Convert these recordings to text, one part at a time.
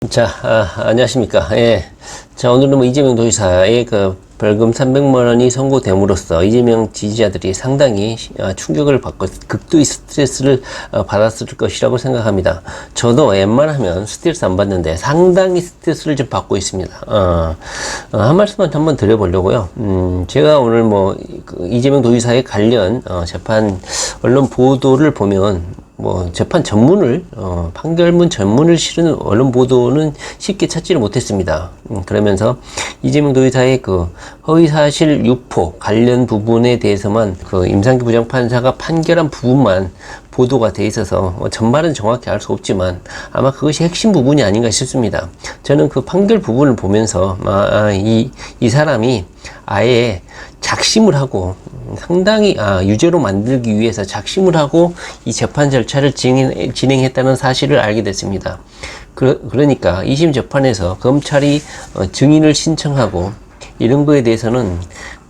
자, 안녕하십니까. 예. 자, 오늘은 뭐 이재명 도지사의 그 벌금 300만 원이 선고됨으로써 이재명 지지자들이 상당히 충격을 받고 극도의 스트레스를 받았을 것이라고 생각합니다. 저도 웬만하면 스트레스 안 받는데 상당히 스트레스를 좀 받고 있습니다. 한 말씀만 한번 드려보려고요. 제가 오늘 그 이재명 도지사의 관련 재판 언론 보도를 보면 재판 전문을, 판결문 전문을 실은 언론 보도는 쉽게 찾지를 못했습니다. 그러면서 이재명 도지사의 그 허위사실 유포 관련 부분에 대해서만 그 임상기 부장판사가 판결한 부분만 보도가 돼 있어서 전말은 정확히 알 수 없지만 아마 그것이 핵심 부분이 아닌가 싶습니다. 저는 그 판결 부분을 보면서 이 사람이 아예 작심을 하고 상당히 유죄로 만들기 위해서 작심을 하고 이 재판 절차를 진행했다는 사실을 알게 됐습니다. 그러니까 2심 재판에서 검찰이 증인을 신청하고 이런 거에 대해서는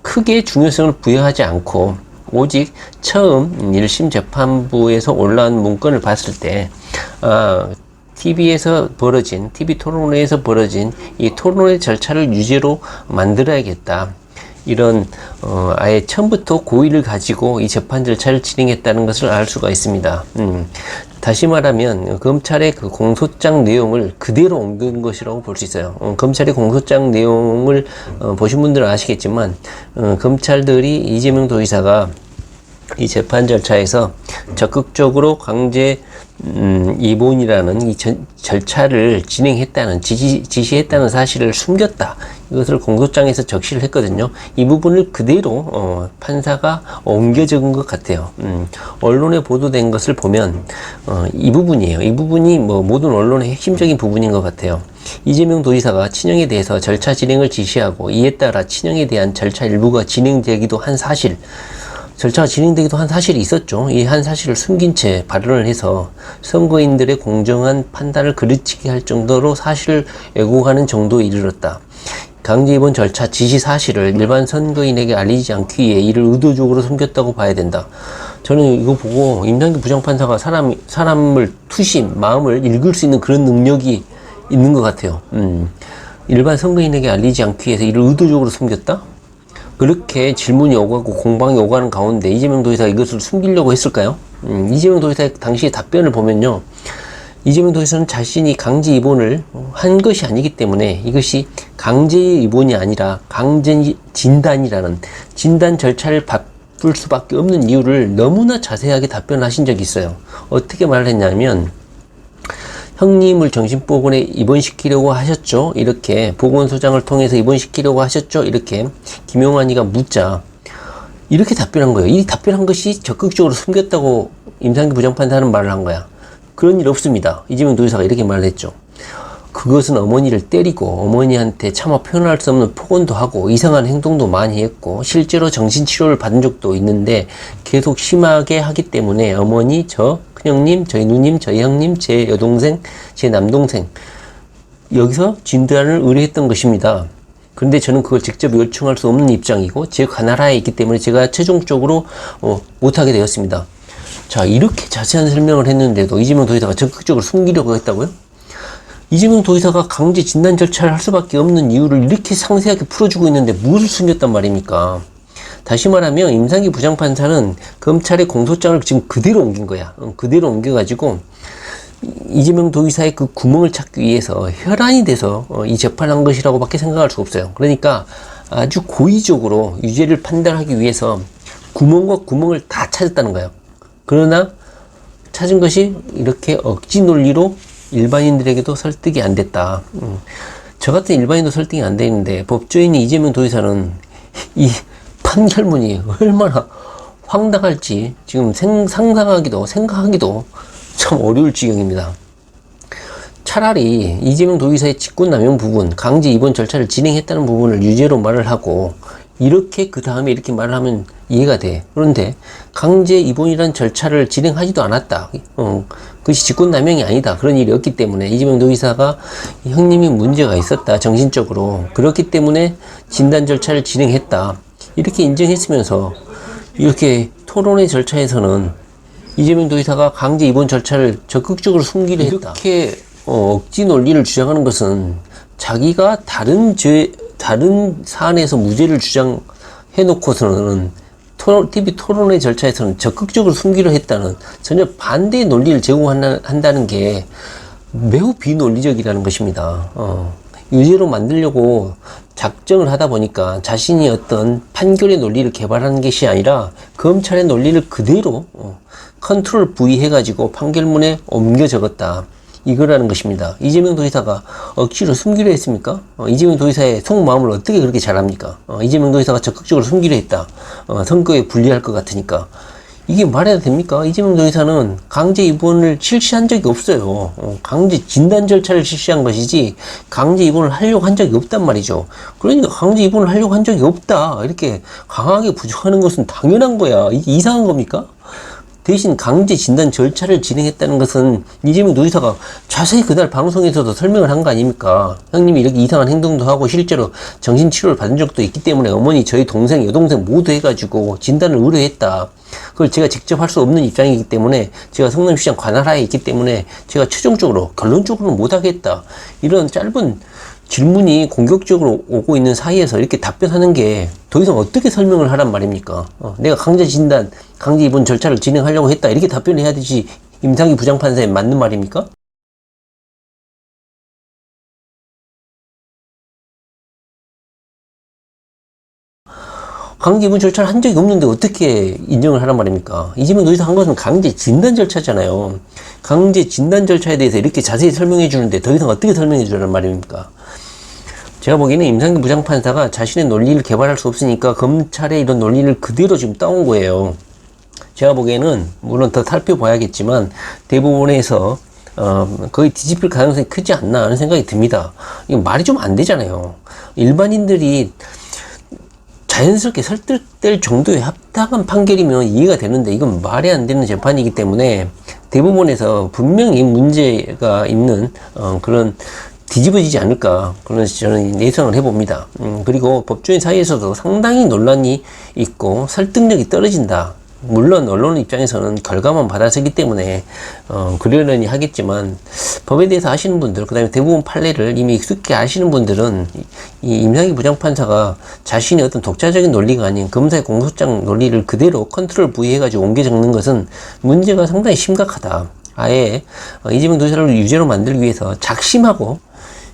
크게 중요성을 부여하지 않고 오직 처음 1심 재판부에서 올라온 문건을 봤을 때 TV에서 벌어진, TV 토론회에서 벌어진 이 토론회 절차를 유죄로 만들어야겠다. 이런 아예 처음부터 고의를 가지고 이 재판 절차를 진행했다는 것을 알 수가 있습니다. 다시 말하면 검찰의 그 공소장 내용을 그대로 옮긴 것이라고 볼 수 있어요. 검찰의 공소장 내용을 보신 분들은 아시겠지만 검찰들이 이재명 도지사가 이 재판 절차에서 적극적으로 강제 입원이라는 이 절차를 진행했다는 지시했다는 사실을 숨겼다. 이것을 공소장에서 적시를 했거든요. 이 부분을 그대로 판사가 옮겨 적은 것 같아요. 언론에 보도된 것을 보면 이 부분이에요. 이 부분이 모든 언론의 핵심적인 부분인 것 같아요. 이재명 도지사가 친형에 대해서 절차 진행을 지시하고 이에 따라 친형에 대한 절차 일부가 진행되기도 한 사실, 절차가 진행되기도 한 사실이 있었죠. 이 한 사실을 숨긴 채 발언을 해서 선거인들의 공정한 판단을 그르치게 할 정도로 사실을 왜곡하는 정도에 이르렀다. 강제 입원 절차 지시 사실을 일반 선거인에게 알리지 않기 위해 이를 의도적으로 숨겼다고 봐야 된다. 저는 이거 보고 임상기 부장판사가 사람을 마음을 읽을 수 있는 그런 능력이 있는 것 같아요. 일반 선거인에게 알리지 않기 위해서 이를 의도적으로 숨겼다? 그렇게 질문이 오가고 공방이 오가는 가운데 이재명 도지사가 이것을 숨기려고 했을까요? 이재명 도지사의 당시의 답변을 보면요. 이재명 도지사는 자신이 강제 입원을 한 것이 아니기 때문에 이것이 강제 입원이 아니라 강제 진단이라는 진단 절차를 밟을 수밖에 없는 이유를 너무나 자세하게 답변하신 적이 있어요. 어떻게 말을 했냐면 형님을 정신보건에 입원시키려고 하셨죠? 이렇게 보건소장을 통해서 입원시키려고 하셨죠? 이렇게 김용환이가 묻자 이렇게 답변한 거예요. 이 답변한 것이 적극적으로 숨겼다고 임상기 부장판사는 말을 한 거야. 그런 일 없습니다. 이재명 도지사가 이렇게 말을 했죠. 그것은 어머니를 때리고 어머니한테 차마 표현할 수 없는 폭언도 하고 이상한 행동도 많이 했고 실제로 정신치료를 받은 적도 있는데 계속 심하게 하기 때문에 어머니, 저 큰형님, 저희 누님, 저희 형님, 제 여동생, 제 남동생 여기서 진단을 의뢰했던 것입니다. 그런데 저는 그걸 직접 요청할 수 없는 입장이고 제 관할하에 있기 때문에 제가 최종적으로 못하게 되었습니다. 자, 이렇게 자세한 설명을 했는데도 이재명 도지사가 적극적으로 숨기려고 했다고요? 이재명 도지사가 강제 진단 절차를 할 수밖에 없는 이유를 이렇게 상세하게 풀어주고 있는데 무엇을 숨겼단 말입니까? 다시 말하면 임상기 부장판사는 검찰의 공소장을 지금 그대로 옮긴 거야. 그대로 옮겨가지고 이재명 도지사의 그 구멍을 찾기 위해서 혈안이 돼서 이 재판한 것이라고 밖에 생각할 수 없어요. 그러니까 아주 고의적으로 유죄를 판단하기 위해서 구멍과 구멍을 다 찾았다는 거예요. 그러나 찾은 것이 이렇게 억지 논리로 일반인들에게도 설득이 안 됐다. 저 같은 일반인도 설득이 안 되는데 법조인이 이재명 도지사는 이 판결문이 얼마나 황당할지 지금 상상하기도 생각하기도 참 어려울 지경입니다. 차라리 이재명 도지사의 직권남용 부분, 강제 입원 절차를 진행했다는 부분을 유죄로 말을 하고 이렇게 그 다음에 이렇게 말을 하면 이해가 돼. 그런데 강제 입원이라는 절차를 진행하지도 않았다. 그것이 직권남용이 아니다. 그런 일이 없기 때문에 이재명 도지사가 형님이 문제가 있었다. 정신적으로. 그렇기 때문에 진단 절차를 진행했다. 이렇게 인정했으면서 이렇게 토론회 절차에서는 이재명 도지사가 강제 입원 절차를 적극적으로 숨기려 했다. 이렇게 억지 논리를 주장하는 것은 자기가 다른 사안에서 무죄를 주장해놓고서는 TV 토론회 절차에서는 적극적으로 숨기려 했다는 전혀 반대의 논리를 제공한다는 게 매우 비논리적이라는 것입니다. 유죄로 만들려고 작정을 하다 보니까 자신이 어떤 판결의 논리를 개발하는 것이 아니라 검찰의 논리를 그대로 컨트롤 V 해가지고 판결문에 옮겨 적었다. 이거라는 것입니다. 이재명 도지사가 억지로 숨기려 했습니까? 이재명 도지사의 속마음을 어떻게 그렇게 잘합니까? 이재명 도지사가 적극적으로 숨기려 했다. 선거에 불리할 것 같으니까. 이게 말해도 됩니까? 이재명 도지사는 강제 입원을 실시한 적이 없어요. 강제 진단 절차를 실시한 것이지 강제 입원을 하려고 한 적이 없단 말이죠. 그러니까 강제 입원을 하려고 한 적이 없다. 이렇게 강하게 부정하는 것은 당연한 거야. 이게 이상한 겁니까? 대신 강제 진단 절차를 진행했다는 것은 이재명 도지사가 자세히 그날 방송에서도 설명을 한 거 아닙니까? 형님이 이렇게 이상한 행동도 하고 실제로 정신치료를 받은 적도 있기 때문에 어머니, 저희 동생, 여동생 모두 해가지고 진단을 의뢰했다. 그걸 제가 직접 할 수 없는 입장이기 때문에 제가 성남시장 관할하에 있기 때문에 제가 최종적으로 결론적으로는 못하겠다. 이런 짧은 질문이 공격적으로 오고 있는 사이에서 이렇게 답변하는 게 더 이상 어떻게 설명을 하란 말입니까? 내가 강제 진단, 강제 입원 절차를 진행하려고 했다. 이렇게 답변해야 되지. 임상희 부장판사에 맞는 말입니까? 강제 입원 절차를 한 적이 없는데 어떻게 인정을 하란 말입니까? 이재명 도지사 한 것은 강제 진단 절차잖아요. 강제 진단 절차에 대해서 이렇게 자세히 설명해 주는데 더 이상 어떻게 설명해 주란 말입니까? 제가 보기에는 임상규 부장판사가 자신의 논리를 개발할 수 없으니까 검찰의 이런 논리를 그대로 지금 따온 거예요. 제가 보기에는 물론 더 살펴봐야겠지만 대법원에서 거의 뒤집힐 가능성이 크지 않나 하는 생각이 듭니다. 이거 말이 좀 안 되잖아요. 일반인들이 자연스럽게 설득될 정도의 합당한 판결이면 이해가 되는데 이건 말이 안 되는 재판이기 때문에 대법원에서 분명히 문제가 있는 그런 뒤집어지지 않을까 그런 저는 예상을 해봅니다. 그리고 법조인 사이에서도 상당히 논란이 있고 설득력이 떨어진다. 물론 언론 입장에서는 결과만 받아서기 때문에 그러려니 하겠지만 법에 대해서 아시는 분들, 그 다음에 대부분 판례를 이미 익숙히 아시는 분들은 이 임상희 부장판사가 자신의 어떤 독자적인 논리가 아닌 검사의 공소장 논리를 그대로 컨트롤 V 해가지고 옮겨 적는 것은 문제가 상당히 심각하다. 아예 이재명 도지사를 유죄로 만들기 위해서 작심하고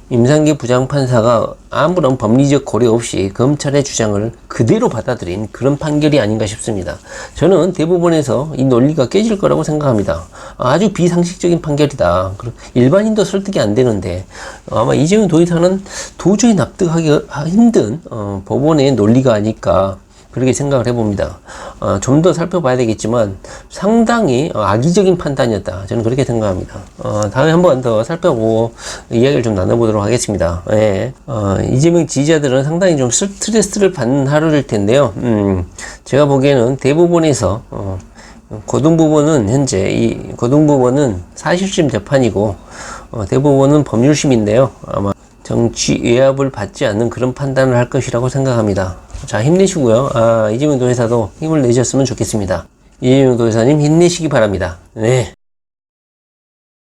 임상기 부장판사가 아무런 법리적 고려 없이 검찰의 주장을 그대로 받아들인 그런 판결이 아닌가 싶습니다. 저는 대법원에서 이 논리가 깨질 거라고 생각합니다. 아주 비상식적인 판결이다. 일반인도 설득이 안 되는데 아마 이재명 도지사는 도저히 납득하기 힘든 법원의 논리가 아닐까 그렇게 생각을 해봅니다. 좀 더 살펴봐야 되겠지만 상당히 악의적인 판단이었다. 저는 그렇게 생각합니다. 다음에 한번 더 살펴보고 이야기를 좀 나눠보도록 하겠습니다. 예. 이재명 지지자들은 상당히 좀 스트레스를 받는 하루일 텐데요. 제가 보기에는 대법원에서 고등부원은 현재 이 고등부원은 사실심 재판이고 대법원은 법률심인데요. 아마 정치 외압을 받지 않는 그런 판단을 할 것이라고 생각합니다. 자, 힘내시고요. 이재명 도지사도 힘을 내셨으면 좋겠습니다. 이재명 도지사님 힘내시기 바랍니다. 네.